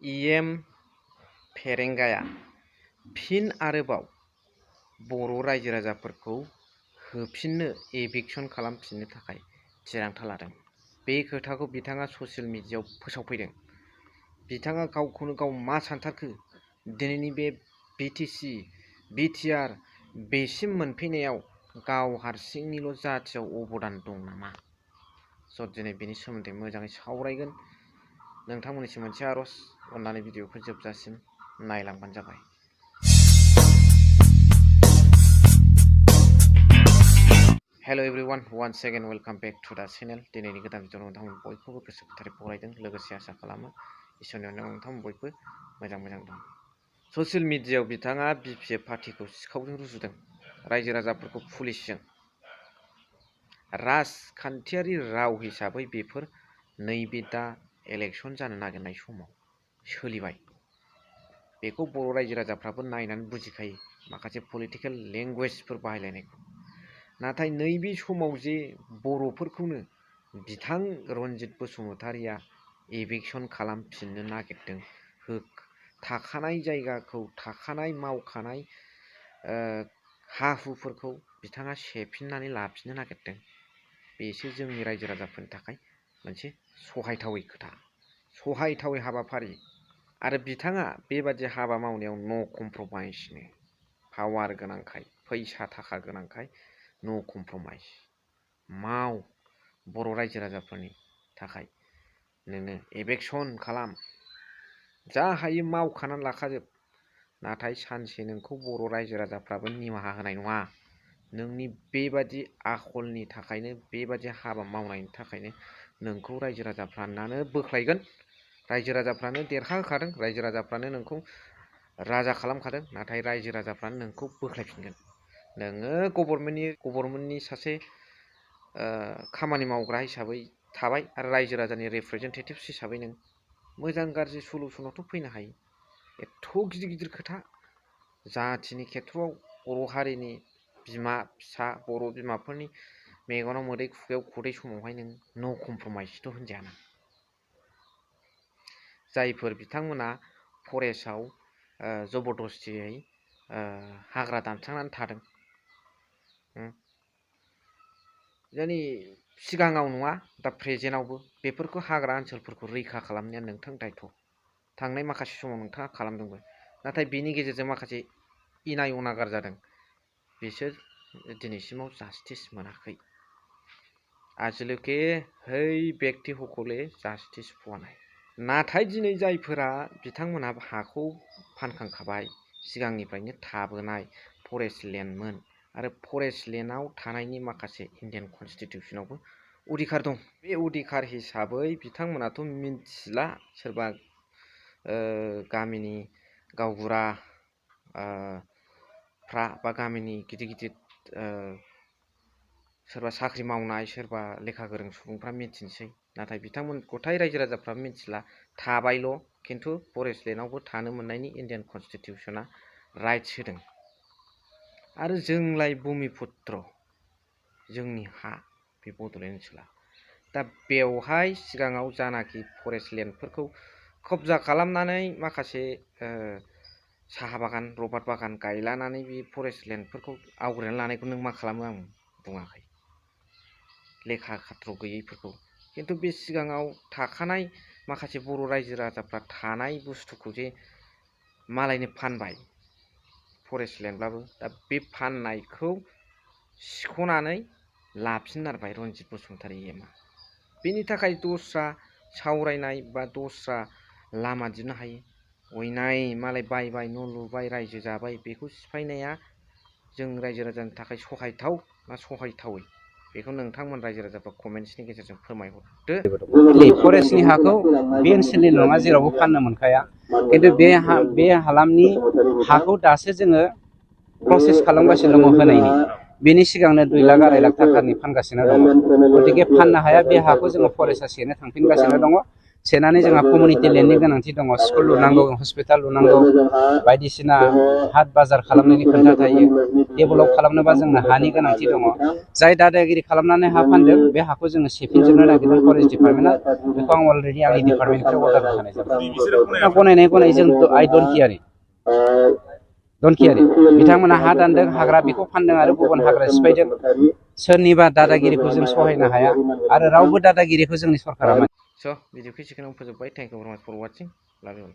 EM फेरेंगाया फिन आरोबाव बर' रायजो राजाफोरखौ होफिननो एभिक्सन खालामफिननो थाखाय थिरांथा लादों। बे खोथाखौ बिथाङा ससियेल मिडियायाव फोसावफैदों। बिथाङा गावखौनो गाव मा सानथारखो, दिनैनि बे बिटिसि बिटिआर बेसिम मोनफैनायाव गाव हारसिंनिल' जाथियाव अबदान दं नामा? स' दिनै बेनि सोमोन्दै मोजाङै सावरायगोन। नोंथांमोननिसिम मोनसे आर'ज, अननानै भिडिअखौ जोबजासिम नायलांबानो जाबाय। Hello' everyone, once again welcome back to the channel. दिनैनि गोदान भिडिअ'आव नोंथांमोन बयखौबो गोसो गोथारै बरायदों। लोगोसे आसा खालामो इसोरनि अननायाव नोंथांमोन बयबो मोजां दं। ससियेल मिडियायाव बिथाङा बिपिएफ पार्टिखौ सिखावजों रुजुदों, रायजो राजाफोरखौ पुलिसजों। राजखान्थियारि राव हिसाबै बेफोर नैबे दा इलेक्सन जानो नागिरनाय समाव सोलिबाय। बेखौ बर' रायजो राजाफ्राबो नायनानै बुजिखायो, माखासे पलिटिकेल लेंगुवेजफोर बाहायलायनायखौ। नाथाय नैबे समाव जे बर'फोरखौनो बिथां रनजित बसुमतारिया एभिक्सन खालामफिननो नागिरदों, थाखानाय जायगाखौ, थाखानाय मावखानाय हा हुफोरखौ बिथाङा सेफिननानै लाफिननो नागिरदों। बेसो जोंनि रायजो राजाफोरनि थाखाय मोनसे सहायथावै खोथा, सहायथावै हाबाफारि। आरो बिथाङा बेबादि हाबा मावनायाव नो कमप्रमाइसनो, पावार गोनांखाय, फैसा थाखा गोनांखाय नो कमप्रमाइस। माव, बर' रायजो राजाफोरनि थाखाय नोङो एभिक्सन खालाम, जा हायो मावखानानै लाखाजोब। नाथाय सानसे नोंखौ बर' रायजो राजाफ्राबो निमाहा होनाय नङा। नोंनि बेबादि आखलनि थाखायनो, बेबादि हाबा मावनायनि थाखायनो नोंखौ रायजो राजाफ्रानो बोख्लायगोन। रायजो राजाफ्रानो देरहाहोखादों, रायजो राजाफ्रानो नोंखौ राजा खालामखादों। नाथाय रायजो राजाफ्रानो नोंखौ बोख्लायफिनगोन। नोङो गभर्नमेन्टनि सासे खामानि मावग्रा हिसाबै थाबाय, आरो रायजो राजानि रिप्रेजेन्टेटिभ्स हिसाबै नों मोजां गाज्रि सलुसनावथ' फैनो हायो। एथ' गिदिर खोथा, जाथिनि खेथ्रआव बर' हारिनि बिमा फिसा, बर' बिमाफोरनि मेगनाव मोदै खुगायाव खदै समावहाय नों नो कमप्रमाइसथ' होनजायाना। जायफोर बिथांमोना फरेस्टआव जबरदस्तियै हाग्रा दानस्रांनानै थादों, जोंनि सिगाङाव नङा दा प्रेजेन्टआवबो, बेफोरखौ हाग्रा ओनसोलफोरखौ रैखा खालामनाया नोंथांनि दायथ'। थांनाय माखासे समाव नोंथाङा खालामदोंबो, नाथाय बेनि गेजेरजों माखासे इनाय अनागार जादों। बिसोर दिनैसिमाव जास्टिस मोनाखै। आजिलके है व्यक्ति हकले जास्टिस पोवा नाय। नाथाय दिनै जायफोरा बिथांमोनहा हाखौ फानखांखाबाय, सिगांनिफ्रायनो थाबोनाय फरेस्ट लेन्डमोन, आरो फरेस्ट लेन्डआव थानायनि माखासे इन्डियान कनस्टिटिउसनावबो अधिकार दं। बे अधिकार हिसाबै बिथांमोनाथ' मिन्थिला, सोरबा गामिनि गावबुरा बा गामिनि गिदिर सोरबा साख्रि मावनाय, सोरबा लेखा गोरों सुबुंफ्रा मिथिनोसै। नाथाय बिथांमोन गथाय रायजो राजाफ्रा मिथिला, थाबायल'। खिन्थु फरेस्ट लेन्डआवबो थानो मोननायनि इन्डियान कनस्टिटिउसना राइट्स होदों। आरो जोंलाय भुमिपुत्र, जोंनि हा बे बड'लेण्ड ओनसोला। दा बेवहाय सिगाङाव जानाखि फरेस्ट लेन्डफोरखौ कब्जा खालामनानै माखासे साहा बागान, रबार बागान गायलानानै बे फरेस्ट लेन्डफोरखौ आवग्रिनानै लानायखौ नों मा खालामो आं बुङाखै, लेखा खाथ्र' गैयैफोरखौ। खिन्थु बे सिगाङाव थाखानाय माखासे बर' रायजो राजाफ्रा थानाय बुस्थुखौ जे मालायनो फानबाय, फरेस्ट लेन्डब्लाबो, दा बे फाननायखौ सिख'नानै लाफिननारबाय रनजित बसुमतारि इएमआ। बेनि थाखाय दस्रा सावरायनाय बा दस्रा लामा दिहुननो हायो। अयनाय मालाय बायबाय, न' लुबाय, रायजो जाबाय, बेखौ सिफायनाया जों रायजो राजानि थाखाय सहायथाव ना सहायथावै, बेखौ नोंथांमोन रायजो राजाफ्रा कमेन्ट्सनि गेजेरजों फोरमायहरदो। फरेस्टनि हाखौ बे ओनसोलनि नङा, जेरावबो फाननो मोनखाया। खिन्थु बे हालामनि हाखौ दासो जोङो प्रसेस खालामगासिनो दङ होनायनि। बेनि सिगांनो 2 लाख 2.5 लाख थाखानि फानगासिनो दङ। गतिके फाननो हाया, बे हाखौ जोङो फरेस्टआ सेनो थांफिनगासिनो दङ। सेनानै जोंहा कमिउनिटि लेन्डनि गोनांथि दङ स्कुल लुनांगौ हस्पिटाल लुनांगौ बायदिसिना हाट बाजार खालामनायनि खोथा थायो डेभेलप खालामनोबा जोंनो हानि गोनांथि दङ जाय दादागिरि खालामनानै हा फानदों बे हाखौ जोङो सेफिनजोबनो नागिरदों फरेस्ट डिपार्टमेन्टआ बेखौ आं अलरेडि आंनि डिपार्टमेन्टनिफ्राय अर्डार होखानाय जाबाय गनायनाय जों आइ डन्ट केयार बिथांमोना हा दानदों हाग्रा बेखौ फानदों आरो गुबुन हाग्रा सिफायदों सोरनिबा दादागिरिखौ जों सहायनो हाया आरो रावबो दादागिरिखौ जोंनि सरकारा स' भिडिअखौ एसेखिनियावनो फोजोबबाय थेंक इउ भेरि माच फर वाचिं लाभ इउ